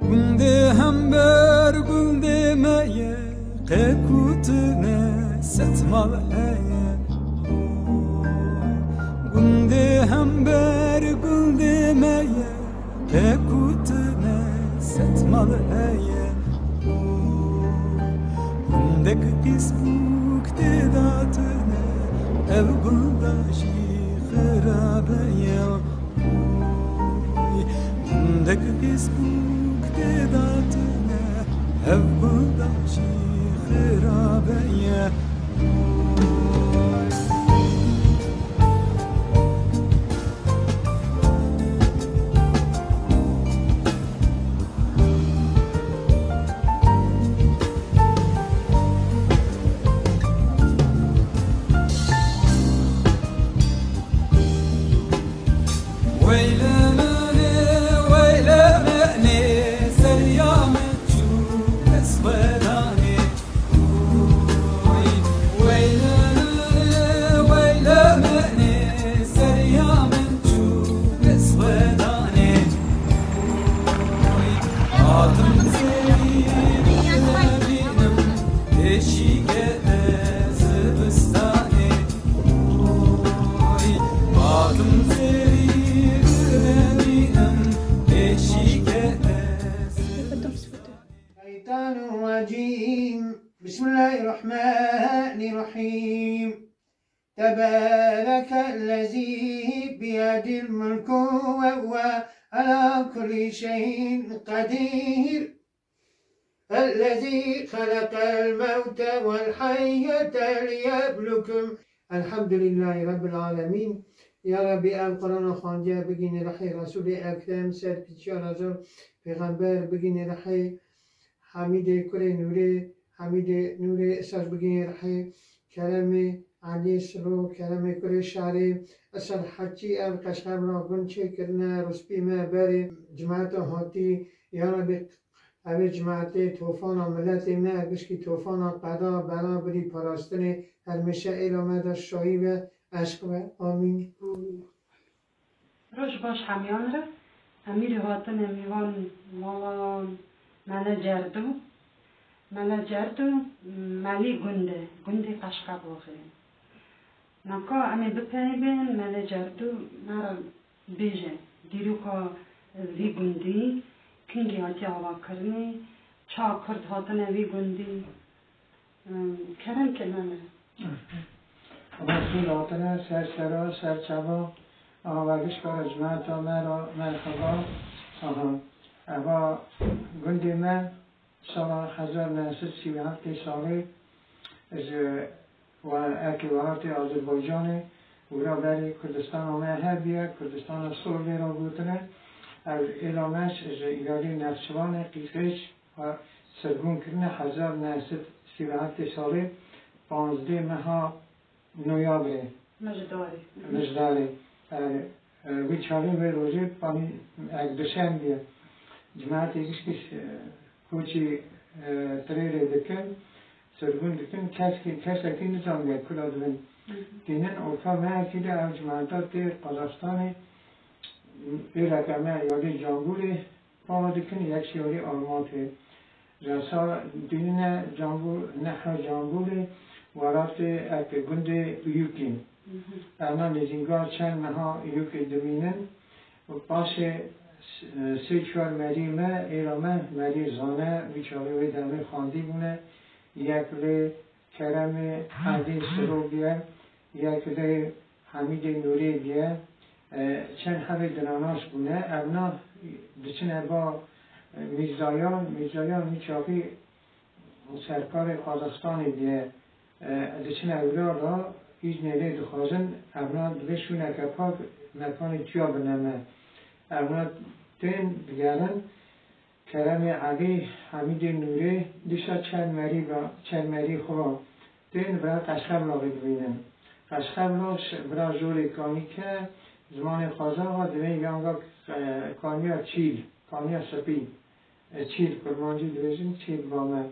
Günde hem ber günde meye Kekutine setmal heye Günde hem ber günde meye Kekutine setmal heye Gündek isbuk dedatine Ev guldaşi khirabeye Gündek isbuk dedatine Ev guldaşi khirabeye بسم الله الرحمن الرحيم تبارك الذي بيده الملك وهو على كل شيء قدير الذي خلق الموت والحياة ليبلوكم الحمد لله رب العالمين يا ربي القرآن خانجا بگین رحي رسول اکرم سر پیچار ازم پیغمبر بگین رحي حمید کره نوره حمید نور اساس بگین رحي کرم علی سلو کرم کره شعری اصل حجی القشقر را گنچه کرنا رسپی ما بری جماعت هاتی یا ربی اوی جماعت توفان ملت ما گشکی توفان قدا بلا بری پراستن هرمشه ایلامد شایی و عشق و آمین روش باش همیان را امیر هاتن میوان مالان منجردو ملی گنده قشقر بخیر نکا امی بپیبین منجردو مرا بیجه دیرو که وی گندی کنگی هاتی آوا کرنی چا کرد هاتن وی گندی کرن که نمه رسول هاتن سر سرا سر چبا آوگش کار جماعت مرا مرحبا اوا گندی من سال 1937 ساله از اکیوالات آذربایجان او را برای کردستان آمه هر بیا کردستان سوریه را بودنه از اعلامش از ایالی نفسوان قیقش و سرگون کرنه 1937 ساله 15 ماه نویابر مجداری وی چالی و روزی پانی اگ دوشن بیا جماعت ایگش کش کوچی تریره دکن سرگون دکن کس اکی نظام بیا کلا دون دینن اوفا من اکیده او جماعتات دی قازاقستان bir rakama yoli jambuli pavadikin yakşı yoli almatı. Rasa dinine jambul neha jambuli varafte ek günde yükin. Ana nezingar çen neha yük deminen. Paşe seçvar merime elame meri zane biçare ve demi khandi bune. Yekle kereme hadi srobiye. Yekle Hamid Nuri biye. چند هفته دناناش بونه اونا دچنه با میزایان میچاقی سرکار قازقستانی دیه دچنه اولا را ایز نیله دخوازن اونا دوشونه که پاک مکان تیا بنامه اونا دین بگرن کرم علی حمید نوری دیشا چند مری خواه دین برای قشقر لاغی ببینن قشقر برای جوری کانی که زمان قازاق دوی یانگا کانیا چیل کانیا سپی چیل کرمانجی دویزن چیل بامه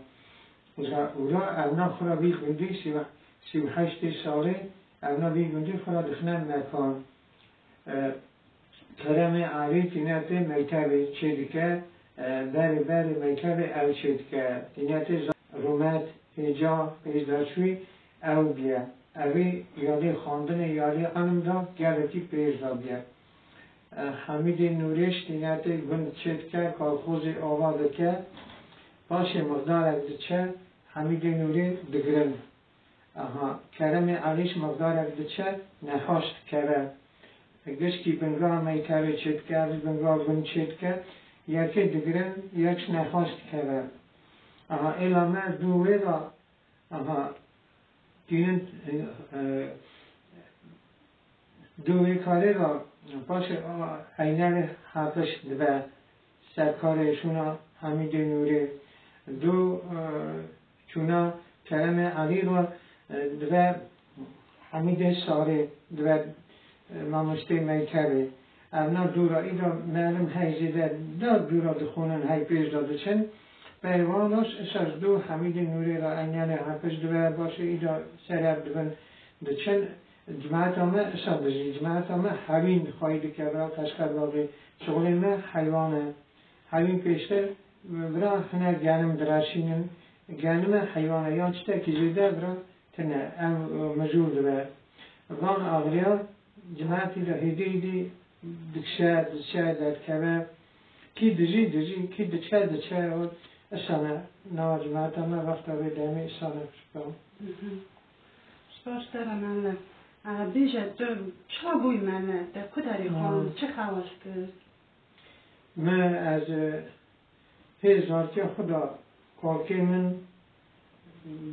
اولا اونا خورا بی گندی 38 ساله اونا بی گندی خورا دخنن مکان کرم علی تینت میتاب چیدکه بری میتاب او چیدکه تینت رومت هجا پیزداشوی او بیا اوی یالی خواندن یالی انم دا گلتی پیزدا بیا حمید نوریش تینت گند چیدکه کارخوز آواده که باشه مقدار اگدچه حمید نوری دگرن کرم علیش مقدار اگدچه نخواست کرد گشتی بنگاه میتابه چید کرد بنگاه گند چید کرد یکی دگرن یکش نخواست کرد ایلامه دوه را دینن دوه کاری را باشه اینال حقش دبه سرکارشونا حمید نوری دو چونا کرم علی را دبه حمید ساری دبه مامسته میتابه اونا دورا ایرا معلوم هیزیده دورا دخونن های پیش داده چن پیوانوش اساس دو حمید نوری را اینال حقش دبه باشه ایرا سرب دبن دچن جماعت همه اساس دزی جماعت همه حوین خواهید که برا تشکر باقی شغل ما حیوانه حوین پیشتر برا هنه گنم دراشینن گنم حیوانه یا چطور که زیده برا تنه مجور دبه وان آغریا جماعتی را هیدی دکشه در کبه کی دجی کی دچه و اسانه نوا جماعت همه وقت آوی دمی اسانه بشکم سپاس دارم الله بیجه تو چه بوی منه در کداری خان چه خواست کرد؟ من از هزارتی خدا کالکی من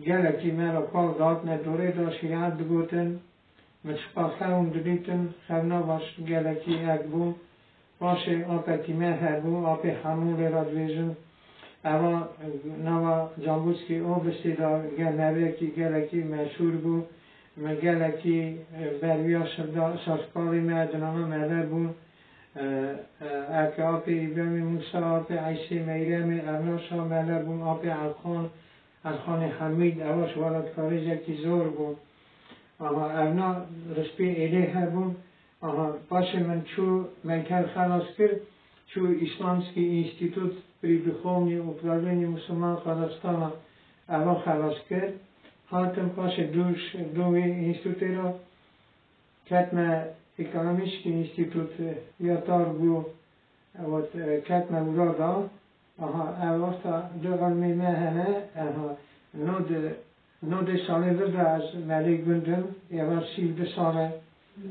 گلکی من را کال داد نداره داشت یاد بگوتن مشقا خون دلیتن خونا باش گلکی اگ بو باشه آپتی من هر بو آپ همون را دویزن اما نوا جانبوسکی او بستی دا گلکی مشهور بو مگلکی بریا سازکاری مردنامه ملر بون اکه آب ایبرام موسی آب عیسی میرم ارناشا ملر بون آب الخان حمید اواش والدکاری جکی زور بون اما ارنا رسپی ایله بون باشه من چو میکر خلاص کرد چو اسلامسکی انستیتوت بری بخومی اپرالینی مسلمان قدستان اوا خلاص کرد حالتم باشه دوی انستیتوتی را کتم اکانومیشکی انستیتوت یادار بو کتم اولادا وقتا دو علمی مهنه نود ساله ورده از ملی گندم یوار 17 ساله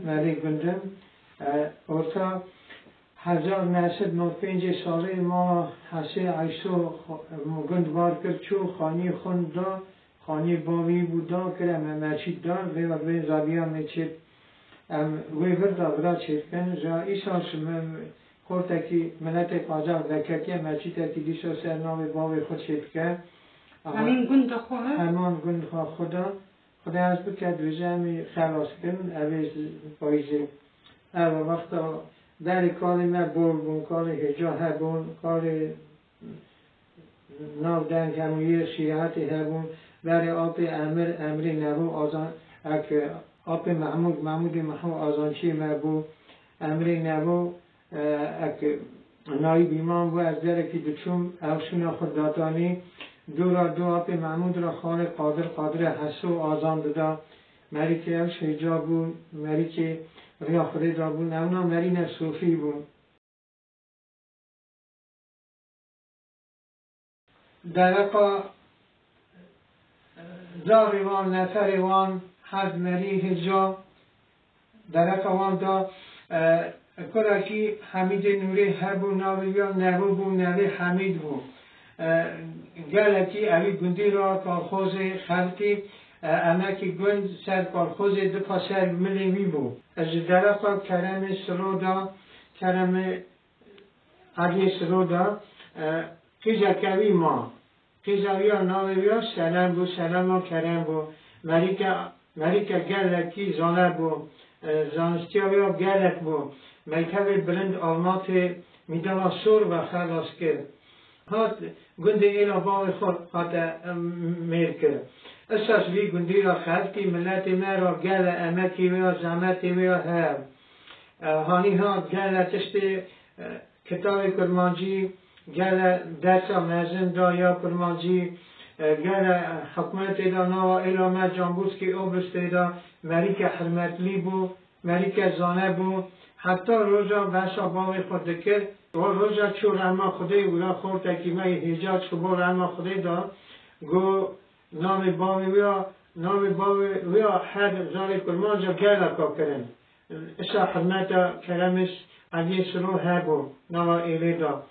ملی گندم ورطا 1995 ساله ما حسی عیسو گند بار کرد چو خانی خوند دا خانی باوی بودا کرم مرچید دار وی زابیان میچید وی ورده برا چید کن جا ایساش خورتکی ملت قاجار دکتی مرچید اکی دیسا سرنام باوی خود چید کن همین گند خواه؟ همان گند خواه خدا از بکرد ویزه همی خلاص کن اویز بایزی او وقتا در کاری ما بول بون کاری هجا هبون کاری ناو دنگ همویه شیعتی هبون برای آب امری نبو آزان اک آب محمود آزانچی مبو امری نبو اک نایب ایمان بو از درکی دچوم اوشون خود داتانی دو آب محمود را خال قادر حسو آزان دادا مری که اوش هجا بون مری که ریا خودی دا بون اونا مری نصوفی بون درقا زاری وان نفر وان حد مری هجا درقا وان دا کراکی حمید نوری هبو ناویان نبو بو نوی حمید بو گلکی اوی گندی را کارخوز خلقی امکی گند سر کارخوز دپا سر ملیوی بو از درقا کرم سرودا کرم علی سرودا قیزکوی ما قیزاویا ناویا سلام بو سلام و کرم بو مریکا گلکی زانه بو زانستیاویا گلک بو میکوی بلند آلمات میدالا سور و خلاص کرد هات گنده ایلا باوی خود میر کرد اساس وی گندی را خلقی ملت ما را گل امکی ویا زحمتی ویا هر هانی ها گل تشت کتاب کرمانجی گل درس مزن دا یا کرمانجی گل حکومت دا نوا علامه جانبوسکی اوبرست دا مریک حرمتلی بو مریک زانه بو حتی روزا بسا باوی خود دکر و روزا چو رحمه خودی اولا خورد تکیمه حجاج کبو رحمه خودی دا گو نام باوی ویا هر زال کرمانجا گل اکا کرن اسا حرمت کرمش اگه سرو هبو نوا ایلی دا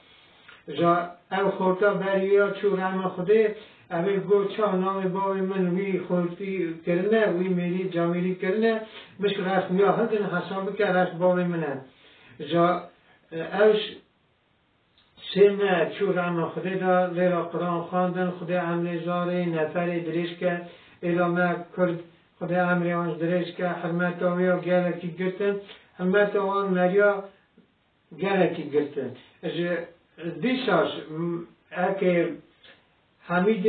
جا او خورتا بریا چو رحمه خودی اوی گو چا نام باوی من وی خورتی کرنه وی میری جامیری کرنه مشک رسم یا هدن حسابی که رسم باوی منه جا اوش سیمه چو رحمه خودی دا لیلا قرآن خواندن خودی عملی زاری نفری دریش که علامه کرد خودی عملی آنش دریش که حرمت آویا گلکی گرتن حرمت آوان مریا گلکی گرتن دیساش اکه حمید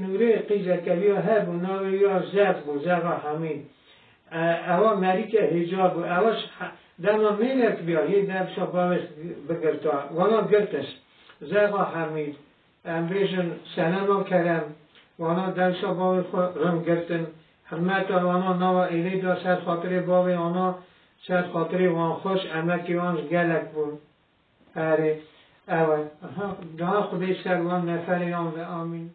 نوری قیزه کلیا هبو ناوی یا زد بو زغا حمید اوا مریک حجاب بو اواش دما میلک بیا یه دبشا باوش بگرتا وانا گرتش زغا حمید امریشن سلام کرم وانا دبشا باوی رم گرتن حرمت وانا نوا ایلی دا سر خاطر باوی وانا سر خاطر وان خوش امکی وانش گلک بود اره اول دعا خودی سر وان نفر آن و آمین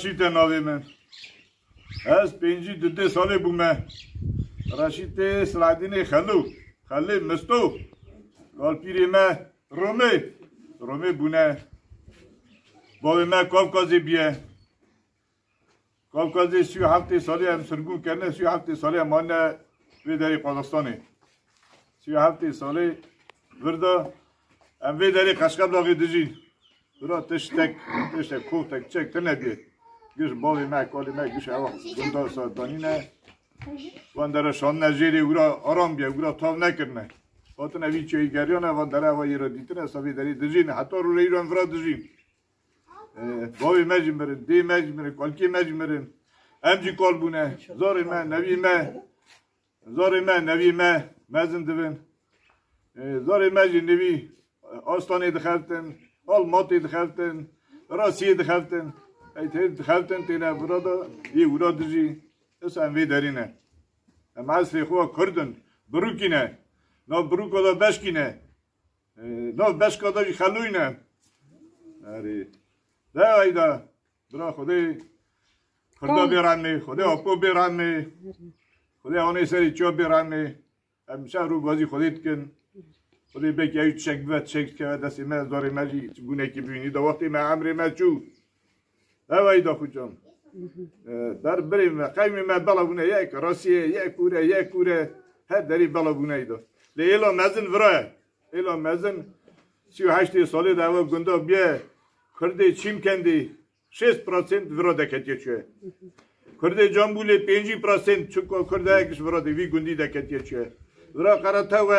رشید ناوی من از 52 ساله بومه رشید سلادین خلی مستو گال پیری ما رومی بونه باوی ما کافکازی بیه کافکازی 37 ساله هم سرگون کرنه 37 ساله هم مانه وی داری قازستانه 37 ساله ورده هم وی داری قشقب لاغی دجین برا تشتک کوتک چک تنه بیه گش باوی ما کالی ما گش اوا گندا ساتانی نه وان در شان نجیری گورا آرام بیا گورا تاو نکرنه وقتی نوی چوی گریانه وان در اوا یه را دیتنه سوی داری دجین حتی رو ایران فرا دجین باوی مجیم برن دی مجیم برن کالکی مجیم برن امجی کال بونه زاری ما نوی ما مزن دوین زاری مجی نوی آستانی دخلتن آلماتی دخلتن راسی دخلتن ایتر دخلتن تینه برادا یه ورا دجی اس اموی دارینه اما اصلی خواه کردن بروکینه نا بروکا دا بشکینه نا بشکا دا جی خلوینه اری ده ایدا برا خودی خدا بیرانه خودی اپو بیرانه خودی آنی سری چو بیرانه همیشه رو بازی خودیت کن خودی بکی ایت شک بد شک که دستی من داری مجی گونه کی بینی دا وقتی من عمری مچو ده ایدا خودم در بریم قیمی من بالا بونه یک راسیه یک کوره هر دری بالا بونه ایدا لیلا مزن وراه ایلا مزن 38 ساله دعوا گنده بیه کرده چیم کندی 6% ورا دکتیه چه کرده جامبوله 5% چکو کرده اکش ورا دوی گندی دکتیه چه ورا قرطه و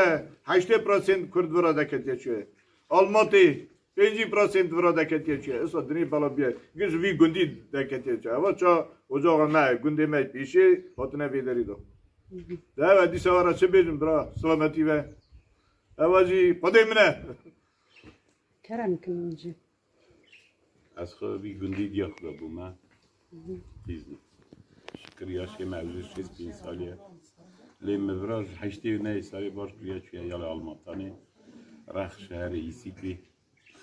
8% کرد ورا دکتیه چه آلماتی 5% ورا دکتیه چه اصلا دنی بالا بیه گش وی گندی دکتیه چه اما چا اجاقا نه گنده مای پیشه باتنه بیداری دو ده و دی سوارا چه بیجم برا سلامتی و اوازی پده منه کرم کنونجی از خود بی گندی دیا خدا بومه چیزی شکریاشی موزش 6 سالیه لی مبراج 8 سالی باش کریا چویا یال آلماتانی رخ شهر ایسیکلی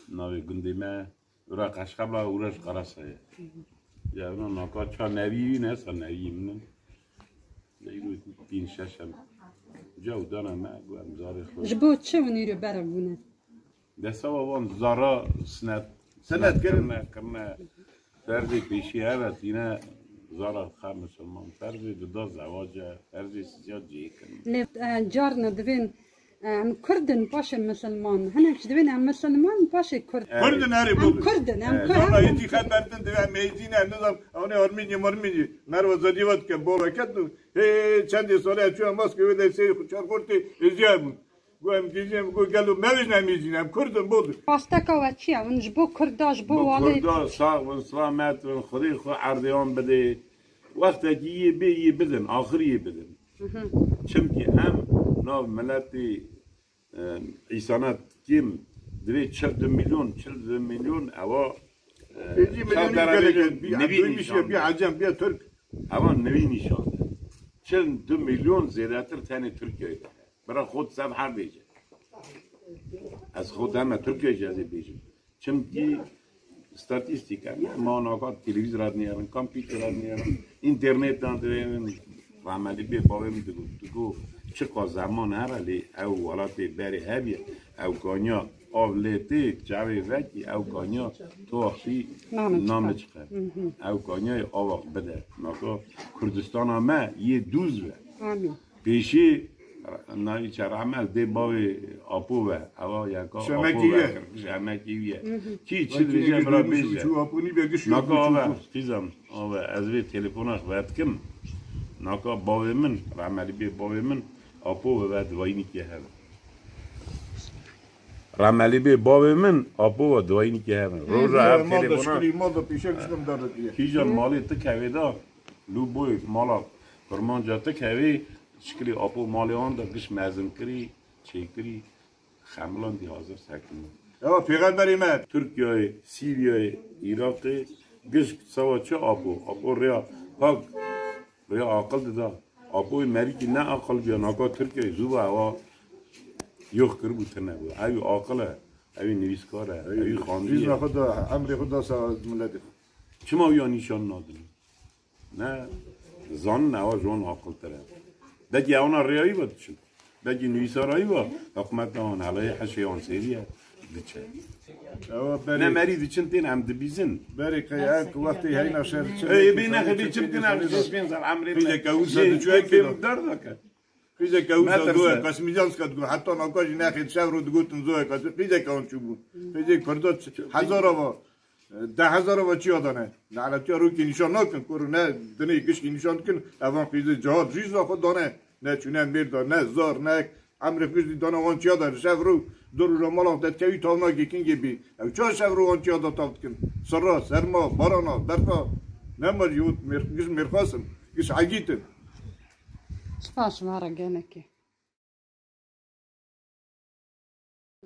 ناوی گندی ما ورا قشقبلا ورش قرصه یا اونا ناکا چا نویوی نه سا نویوی منن لیرو 5-6 هم جاو دانا ما گو امزاری خود جبو چه ونی رو برمونه دستا وان زارا سنت کرنه فردی پیشی هست اینا زارا خم مسلمان فردی دو زواجه فردی زیاد جی کنه لفت جارنا دوین کردن باشه مسلمان هنوش دوین مسلمان باشه کردن هری بود کردن زارا یکی خد بردن دوین میزینه نظام اونه آرمینی مرو زدیوات که بورا کتنو چندی ساله چون ماسک ویده سری خوچار خورتی ازیای بود گویم دیدیم گلو مویز نمیزینم کردن بود پاستکا و چیه اونج بو کرداش بو والی کردا ساق و سلامت و خودی خود عردیان بده وقتی که یه بدن آخری بدن چمکی هم ناو ملتی ایسانت کم دوی 40 میلیون اوا نوی میشه بیا عجم بیا ترک اوا نوی نشان 42 میلیون زیاده تر تنی ترکیه ده برای خود سب هر بیجه از خود همه ترکیه اجازه بیجه چمکی استاتیستیک ما ناکات تلویزیون نیارن کامپیوتر نیارن اینترنت دارن و عملی به باوی میدگو چه زمان هرالی او ولات بری هبیه او کانیا آولیتی جوی وکی او کانیا تو آخی نام چکر او کانیا آواق بده ناکا کردستان همه یه دوز و پیشی نایی چرا عمل دی باوی آپو و اوا یکا شمکیویه چی دیگه برا بیشه ناکا آوا چیزم آوا از وی تلفنش باید کم ناکا باوی من عملی بی باوی من آپو و بعد دوایی که هم عملی بی باوی من آپو و دوایی که هم روز هم تلفنش کیجا مالی تکویدا لو بوی مالا فرمان جا تکوی شکلی آپو مالی آن دا گش مزن کری چه کری خملان دی حاضر سکنی پیغمبری من ترکیه سیریه عراقی گش سوا چه آپو ریا پاک ریا عقل دا آپوی مریکی نه عقل بیا ناکا ترکیه زوبا هوا یخ کرد بود نه بود اوی عقله اوی نویسکاره اوی خاندیه چیز خود امری خود ساز ملت چما یا نیشان نادنی نه زان نه جوان عقل تره دکی اونا ریایی بود چون دکی نویسارایی بود حکمت آن علیه حشیان سریه دیچه نه مری دیچن تین هم دبیزن بری که یک وقتی هی نشر ای بینه خیلی چم تین هم دبیزن زن امری پیزه کهوسا دوچوی بیم درد که پیزه کهوسا دوه کاسمیجانس کد گو حتی ناکاجی نخید شب رو دگوتن زوه کاس پیزه کهون چو بود پیزه کردات هزار آوا 10,000 و چی آدانه نه علتی رو که نشان نکن کرو نه دنی کش که نشان کن اوان خیز جهاد ریز خود دانه نه چونه مرد نه زار نه امر خیز دانه وان چی آدانه شب رو دور رو مالا داد که تاونا گیکینگی بی او چه شب رو وان چی آدان تافت کن سرا سرما بارانا درفا نه مریوت مرخاسم گش عگیتن سپاس واره گنکی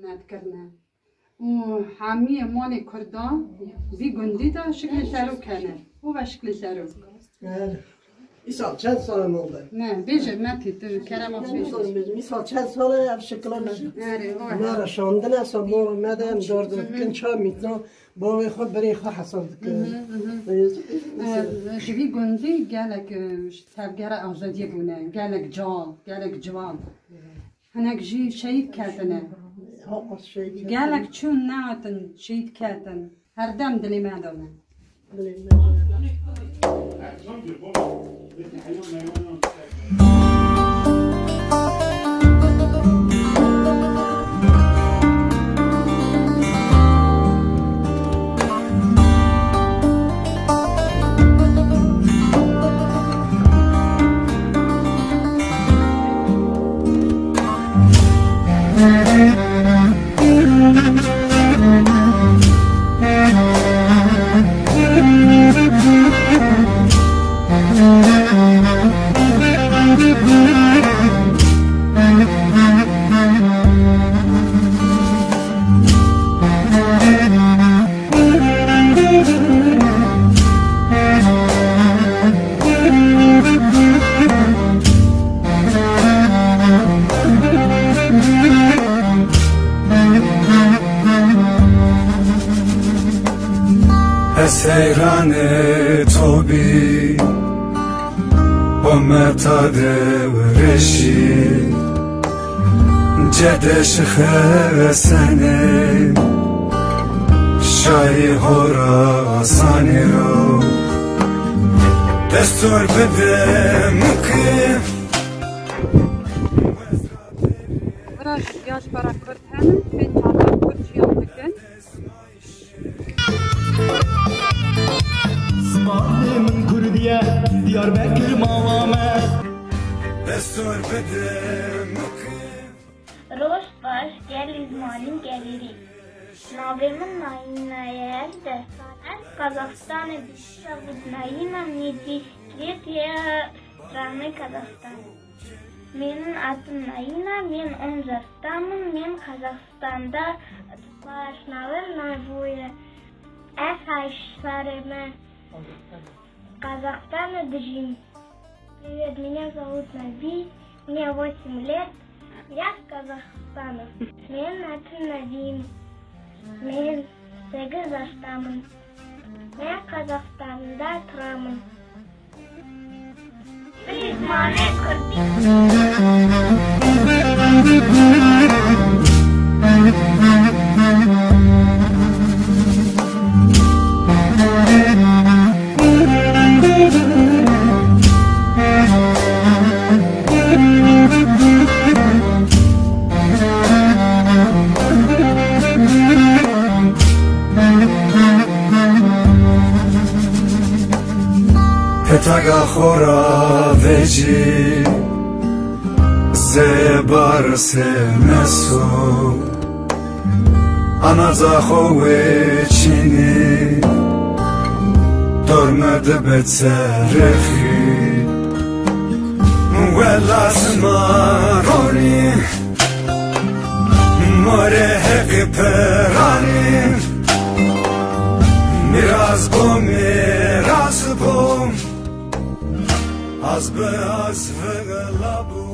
نذكرنا وحامية مالي كردان زي قنديتا شكل سارو كان هو شكل سارو مثال چند سال مونده؟ نه بیشه متی تو کرامات بیشه مثال چند ساله اف شکل نه ما را شاندن اصلا ما مدام داردن کن چا میتنا باوی خود برای خود حساب کن جوی گندی گلک تبگر آزادی بونه گلک جوان هنگ جی شهید کردنه گلک چون نهاتن شهید کردن هر دم دلی مدامه سیران تو بی با متاد ورشی جدش خرسنه شایی خراسانی رو دستور بده مکه براش یاش برا کرد همه بین تاتا کرد چیان بکن اسمانم کردیه دیاربکر مامامه دستور بده مکه روش باش گل izmalim geliri. Navimin nayinayel destan az Kazakistan dişavud nayinam yetiştiret ya strаны Kazakistan. Menin adım Nayina, men 10 yaşdamın, men Kazakistanda başnavır nayvuya. Афайшарема. Казахстан Джим. Привет, меня зовут Наби, мне 8 лет, я с Казахстана. Мен атын Навим, мен 8 жаштамын. Мен Казахстанда тұрамын. Biz mane Petaga khora veji zebar se meso anaza khowe chini dormede betserefi welas maroni more heqi perani miraz bom az be az ve labu